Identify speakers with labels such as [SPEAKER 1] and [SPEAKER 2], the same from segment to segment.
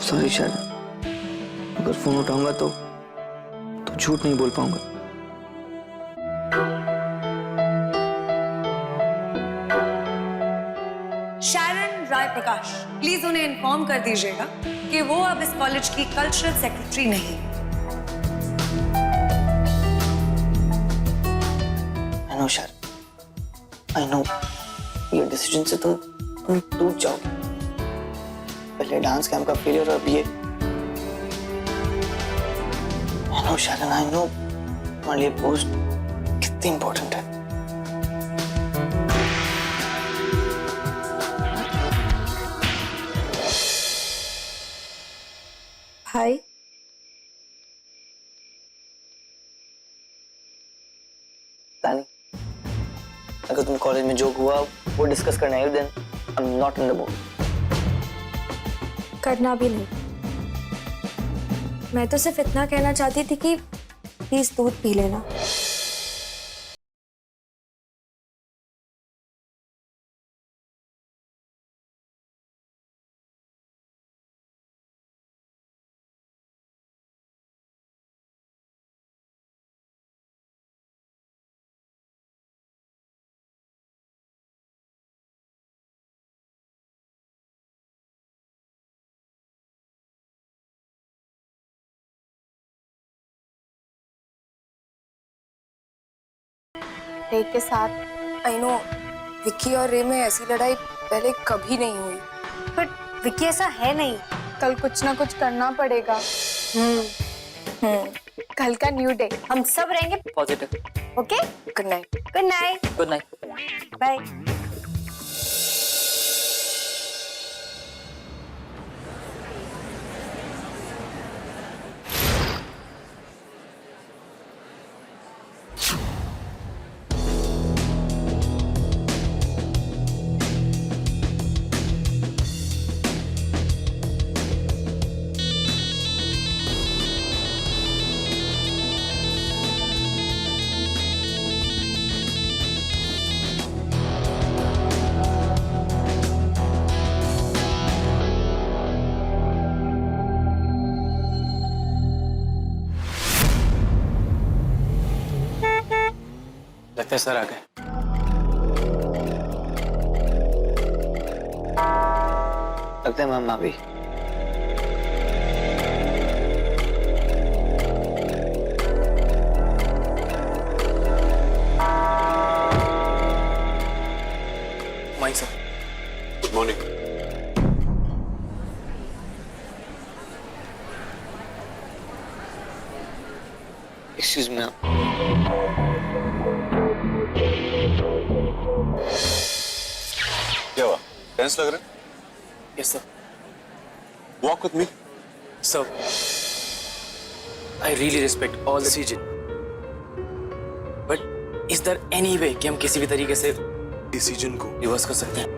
[SPEAKER 1] Sorry शायद, अगर phone उठाऊंगा तो झूठ नहीं बोल पाऊंगा।
[SPEAKER 2] शारन राय प्रकाश, प्लीज उन्हें इन्फॉर्म कर दीजिएगा कि वो अब इस कॉलेज की कल्चरल सेक्रेटरी नहीं।
[SPEAKER 1] आई नो शायद, आई नो ये डिसीजन से तुम टूट जाओगे। पहले डांस कैंप का फेलियर और अब ये। आई नो शायद, आई नो तुम्हारे लिए पोस्ट कितनी इंपॉर्टेंट है।
[SPEAKER 2] भाई
[SPEAKER 1] तानी, अगर तुम कॉलेज में जो हुआ वो डिस्कस करना है, then I am not in the mood.
[SPEAKER 3] करना भी नहीं। मैं तो सिर्फ इतना कहना चाहती थी कि प्लीज दूध पी लेना।
[SPEAKER 4] रे के साथ आई नो विक्की और रे में ऐसी लड़ाई पहले कभी नहीं हुई,
[SPEAKER 3] बट विक्की ऐसा है नहीं।
[SPEAKER 4] कल कुछ ना कुछ करना पड़ेगा। कल का न्यू डे,
[SPEAKER 3] हम सब रहेंगे
[SPEAKER 1] positive.
[SPEAKER 3] Okay.
[SPEAKER 4] Good night.
[SPEAKER 3] Good night.
[SPEAKER 1] Good night.
[SPEAKER 3] Bye.
[SPEAKER 5] लगता है सर आ गए।
[SPEAKER 1] लगता है मैम आ गई।
[SPEAKER 5] Morning sir.
[SPEAKER 6] Good morning.
[SPEAKER 1] Excuse me ma'am.
[SPEAKER 6] क्या हुआ? टेंस लग रहा है?
[SPEAKER 5] Yes sir.
[SPEAKER 6] Walk with me.
[SPEAKER 5] Sir, I really respect all the decision, but is there any way कि हम किसी भी तरीके से डिसीजन को रिवर्स कर सकते हैं?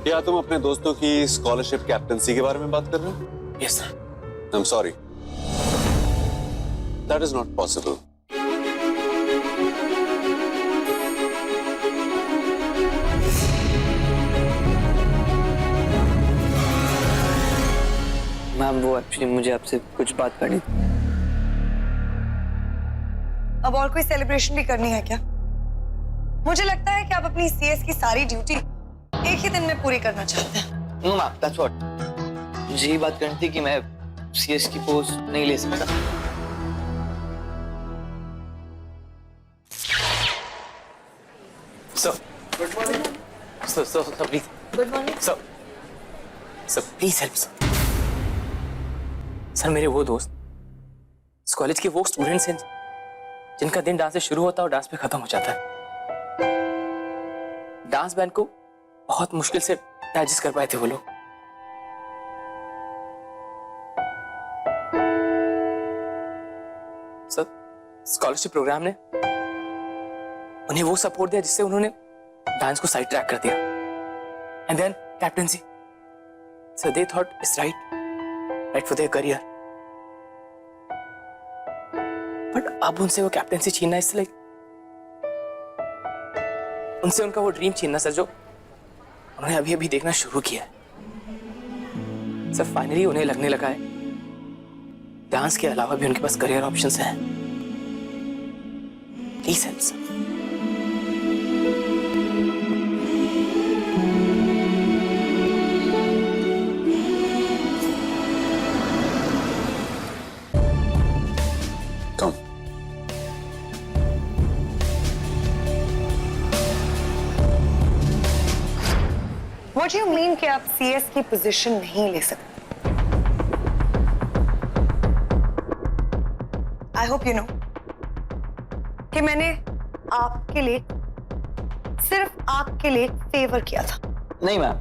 [SPEAKER 6] क्या तुम अपने दोस्तों की स्कॉलरशिप कैप्टनसी के बारे में बात कर रहे हो?
[SPEAKER 5] Yes sir.
[SPEAKER 6] I am sorry, that is not possible.
[SPEAKER 1] Ma'am वो एक्चुअली मुझे आपसे कुछ बात करनी थी।
[SPEAKER 2] अब और कोई सेलिब्रेशन भी करनी है क्या? मुझे लगता है कि आप अपनी सीएस की सारी ड्यूटी एक ही दिन में पूरी करना चाहते हैं।
[SPEAKER 1] No ma'am, that's what. मुझे ये बात करनी थी कि मैं सीएस की पोस्ट नहीं ले सकता।
[SPEAKER 5] Sir, good morning. Sir please.
[SPEAKER 3] Good morning.
[SPEAKER 5] Sir please help sir. Sir, मेरे वो दोस्त इस कॉलेज के वो स्टूडेंट्स हैं जिनका दिन डांस से शुरू होता है और डांस पे खत्म हो जाता है। डांस बैंड को बहुत मुश्किल से डाइजेस्ट कर पाए थे वो लोग। सर, स्कॉलरशिप प्रोग्राम ने उन्हें वो सपोर्ट दिया जिससे उन्होंने डांस को साइड ट्रैक कर दिया। And then captaincy, sir they thought it's right for their career, but अब उनसे वो कैप्टनसी छीनना, इससे लाइक उनसे उनका वो ड्रीम छीनना सर, जो उन्होंने अभी अभी देखना शुरू किया है। सब फाइनली उन्हें लगने लगा है डांस के अलावा भी उनके पास करियर ऑप्शंस हैं। Please help sir.
[SPEAKER 6] Come.
[SPEAKER 2] What do you mean कि आप CS की पोजीशन नहीं ले सकते? I hope you know कि मैंने आपके लिए, सिर्फ आपके लिए फेवर किया था।
[SPEAKER 1] नहीं मैम,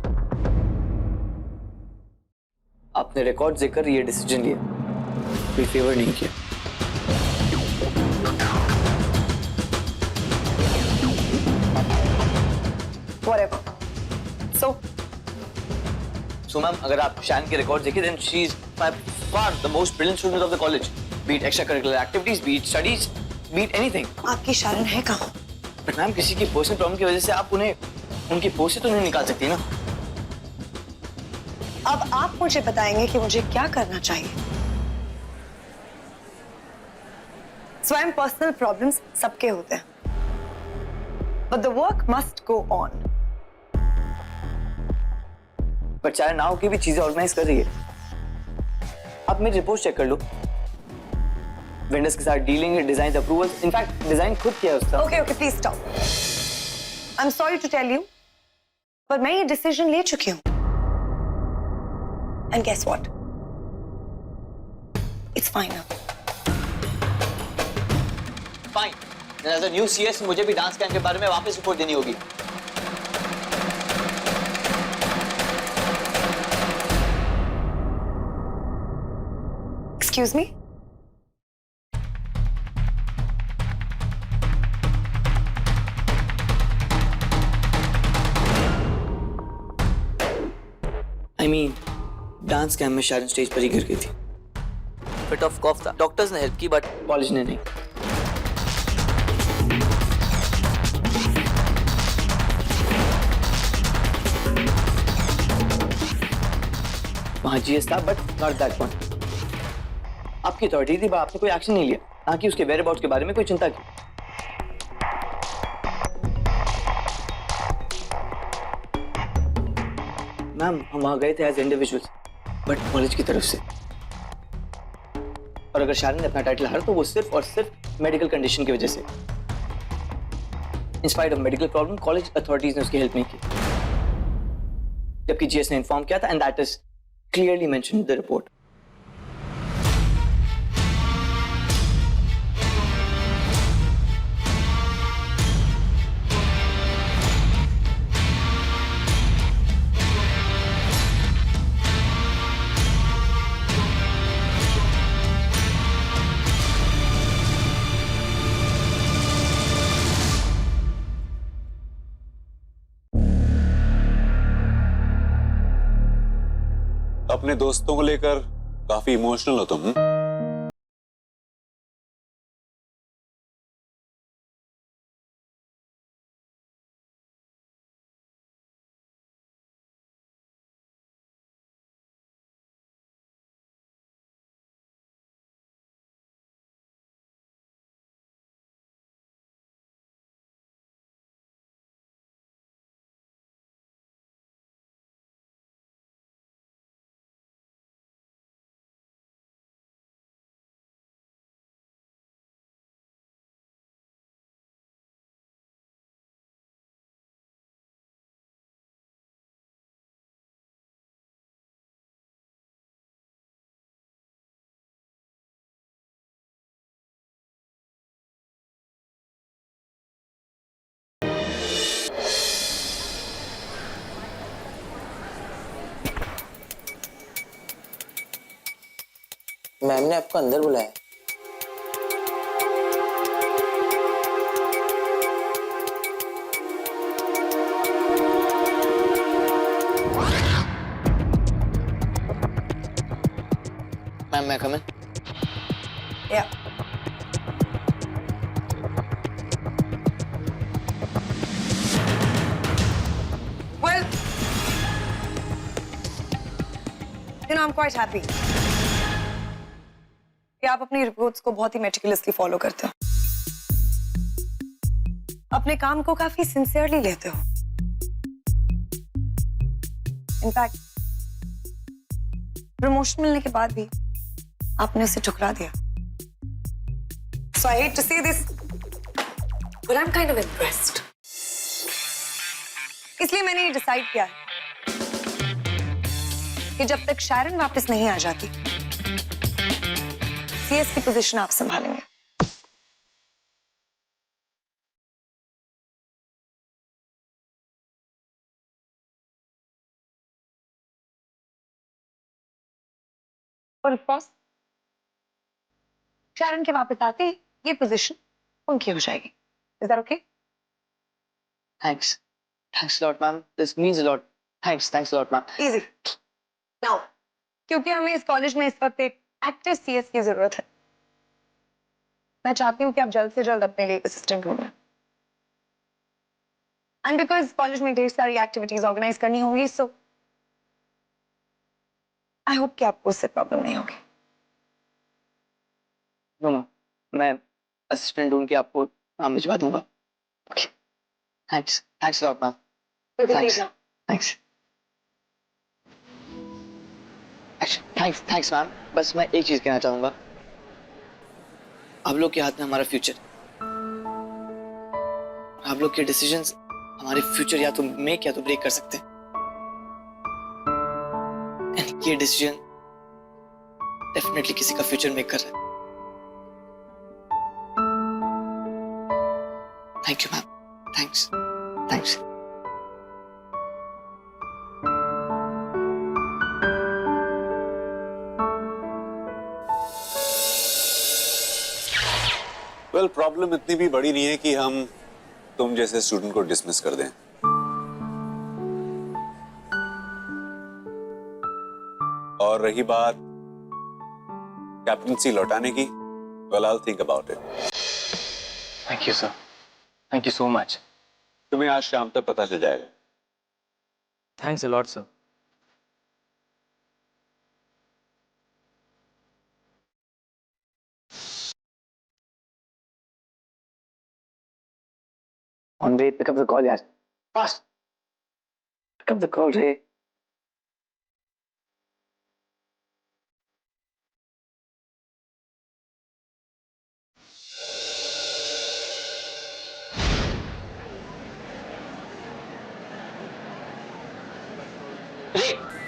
[SPEAKER 1] आपने रिकॉर्ड देकर ये डिसीजन लिया, कोई फेवर नहीं किया।
[SPEAKER 2] Whatever.
[SPEAKER 1] So मैम, अगर आप शान के रिकॉर्ड देखिए, then she is by far the most brilliant student of the college. Be it extracurricular activities, be it studies, be it anything.
[SPEAKER 2] आपकी शारण है कहाँ?
[SPEAKER 1] बट मैम, किसी की पर्सनल प्रॉब्लम की वजह से आप उन्हें उनकी पोस्ट से तो नहीं निकाल सकती ना।
[SPEAKER 2] अब आप मुझे बताएंगे कि मुझे क्या करना चाहिए। स्वयं पर्सनल प्रॉब्लम्स सबके होते हैं, but the work must go on.
[SPEAKER 1] But चाहे नाव की भी चीजें ऑर्गेनाइज कर रही है। आप मेरी रिपोर्ट चेक कर लो, वेंडर्स के साथ dealing, design approvals, in fact design खुद किया है उसका।
[SPEAKER 2] Okay, please stop. I'm sorry to tell you, पर मैं ये डिसीजन ले चुकी हूँ। And guess what? It's final.
[SPEAKER 1] Fine. As a new CS मुझे भी डांस कैंप के बारे में वापस रिपोर्ट देनी होगी।
[SPEAKER 2] Excuse me?
[SPEAKER 1] I mean, dance camp में शायद स्टेज पर ही गिर गई थी। फिट ऑफ कॉफ था, डॉक्टर्स ने हेल्प की बट कॉलेज ने नहीं। वहां जीएस था बट नॉट दैट वन। आपकी अथॉरिटी थी, आपने कोई एक्शन नहीं लिया, ना कि उसके वेयरअबाउट्स के बारे में कोई चिंता की। मैम, हम वहां गए थे एज इंडिविजुअल्स, बट कॉलेज की तरफ से। और अगर शारन ने अपना टाइटल हारा तो वो सिर्फ और सिर्फ मेडिकल कंडीशन की वजह से। In spite of medical problem, college authorities ने उसकी हेल्प नहीं की, जबकि जीएस ने इन्फॉर्म किया था, and that is clearly mentioned in the report.
[SPEAKER 6] अपने दोस्तों को लेकर काफी इमोशनल हो तुम।
[SPEAKER 1] मैम ने आपको अंदर बुलाया। मैम, मैं कम इन?
[SPEAKER 2] Yeah. Well, I am quite happy कि आप अपनी रिपोर्ट्स को बहुत ही मेटिकुलसली फॉलो करते हो, अपने काम को काफी सिंसियरली लेते हो। इनफैक्ट प्रमोशन मिलने के बाद भी आपने उसे ठुकरा दिया। So I hate to say this, but I'm kind of impressed. इसलिए मैंने ये डिसाइड किया है कि जब तक शारन वापस नहीं आ जाती, सीएस की पोजीशन आप संभालेंगे। और ऑफ कोर्स शारन के वापस आते ही ये पोजीशन उनकी हो जाएगी। Is that okay?
[SPEAKER 1] Thanks. Thanks a lot, ma'am. This means a lot. Thanks a lot, ma'am.
[SPEAKER 2] Easy. Now, क्योंकि हमें इस कॉलेज में इस वक्त एक एक्टिव सीएस की जरूरत है, मैं चाहती हूँ कि आप जल्द से जल्द अपने लिए एक असिस्टेंट ढूंढें। एंड बिकॉज कॉलेज में ढेर सारी एक्टिविटीज ऑर्गेनाइज करनी होगी, सो आई होप कि आपको उससे प्रॉब्लम नहीं होगी।
[SPEAKER 1] नो मैम, मैं असिस्टेंट ढूंढ के आपको नाम भिजवा दूंगा। Okay, thanks a lot, ma'am. Thanks ma'am. बस मैं एक चीज कहना चाहूंगा, आप लोग के हाथ में हमारा फ्यूचर, आप लोग के डिसीजंस हमारे फ्यूचर या तो मेक या तो ब्रेक कर सकते हैं। And ये डिसीजन डेफिनेटली किसी का फ्यूचर मेक कर रहा है। Thank you ma'am. Thanks.
[SPEAKER 6] Well, problem इतनी भी बड़ी नहीं है कि हम तुम जैसे स्टूडेंट को डिसमिस कर दें। और रही बात कैप्टनसी लौटाने की, well I will think about it.
[SPEAKER 5] Thank you sir, thank you so much.
[SPEAKER 6] तुम्हें आज शाम तक पता चल जाएगा।
[SPEAKER 5] Thanks a lot sir.
[SPEAKER 1] On way, pick up the call, yaar. Fast. Pick up the call, Ray.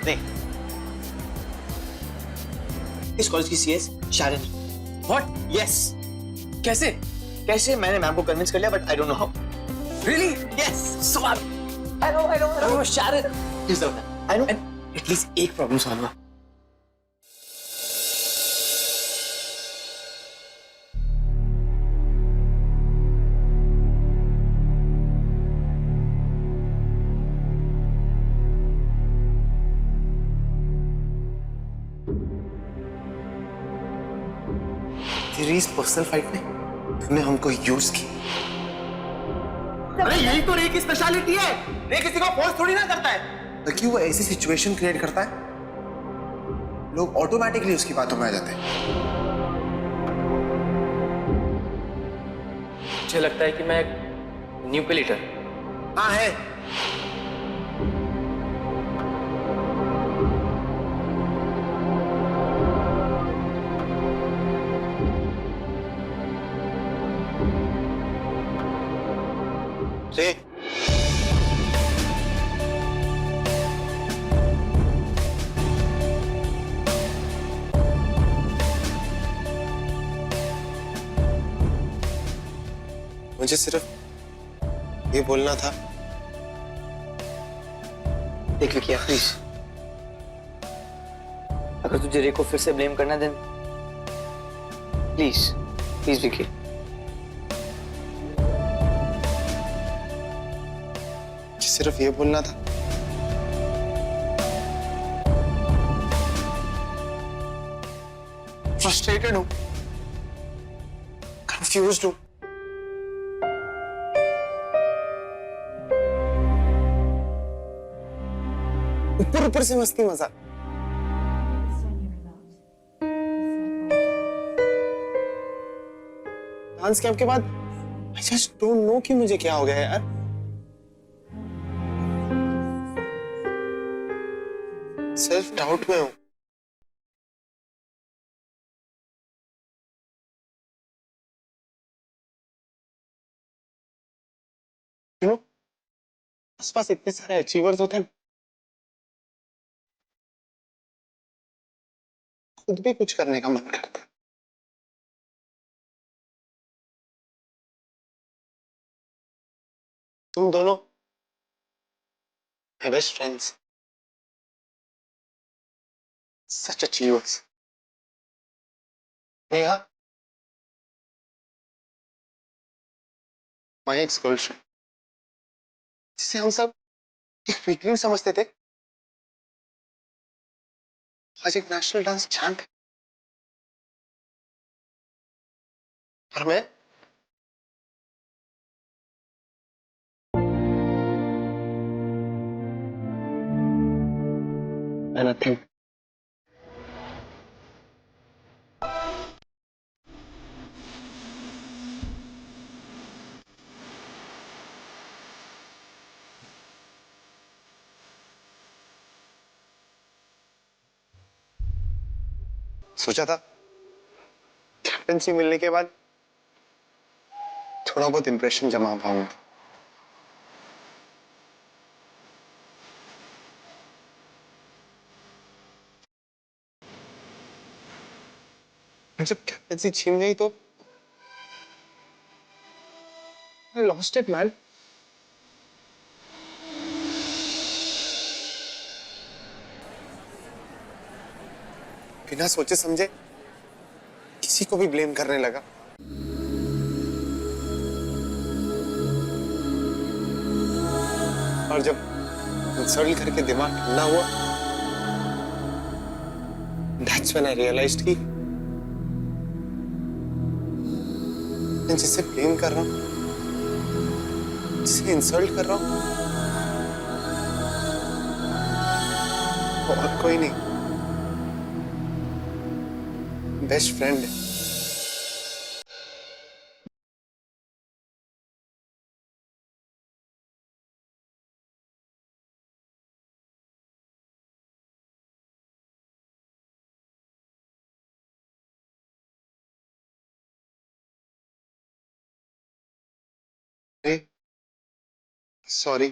[SPEAKER 1] Ray. इस college की CS शारन।
[SPEAKER 5] What?
[SPEAKER 1] Yes.
[SPEAKER 5] कैसे?
[SPEAKER 1] मैंने मैम को कन्विंस कर लिया, but I don't know how.
[SPEAKER 5] Really?
[SPEAKER 1] Yes.
[SPEAKER 5] So I know Sharon.
[SPEAKER 1] Please don't. I know.
[SPEAKER 5] And at least एक problem solve हुआ।
[SPEAKER 7] तेरी इस पर्सनल फाइट ने तूने हमको यूज की। अरे यही तो रे की स्पेशलिटी है। रे किसी को फोर्स थोड़ी ना करता है। तो क्यों वो ऐसी सिचुएशन क्रिएट करता है, लोग ऑटोमेटिकली उसकी बातों में आ जाते हैं।
[SPEAKER 5] मुझे लगता है कि मैं एक न्यू लीडर।
[SPEAKER 7] हाँ है। रे मुझे सिर्फ ये बोलना था।
[SPEAKER 1] देख विकी, प्लीज, अगर तुझे रे को फिर से ब्लेम करना, देन प्लीज विकी।
[SPEAKER 7] सिर्फ ये बोलना था। फ्रस्ट्रेटेड हूं, कंफ्यूज्ड हूं। ऊपर से मस्ती मजाक, डांस कैंप के बाद आई जस्ट डोंट नो कि मुझे क्या हो गया यार। सेल्फ डाउट में हूं। यू नो, आसपास इतने सारे अचीवर्स होते हैं, खुद भी कुछ करने का मन करता है। तुम दोनों my best friends, such achievers. Neha, my ex-girlfriend, जिसे हम सब एक वीकनेस समझते थे, आज एक नेशनल डांस चैंप है। और मैं nothing. सोचा था कैप्टेंसी मिलने के बाद थोड़ा बहुत इंप्रेशन जमा पाऊंगा। जब कैप्टेंसी छीन गई तो I lost it, man. बिना सोचे समझे किसी को भी ब्लेम करने लगा। और जब इंसल्ट करके दिमाग ठंडा हुआ, that's when I realized कि मैं जिसे ब्लेम कर रहा हूं, जिसे इंसल्ट कर रहा हूं, वो और कोई नहीं, बेस्ट फ्रेंड है। सॉरी।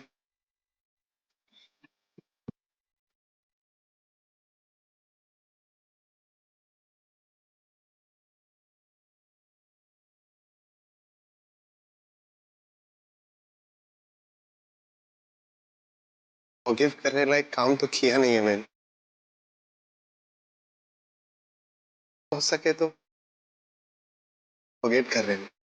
[SPEAKER 7] फॉरगिव करने लायक काम तो किया नहीं है मैंने। हो सके तो फॉरगेट कर लेना।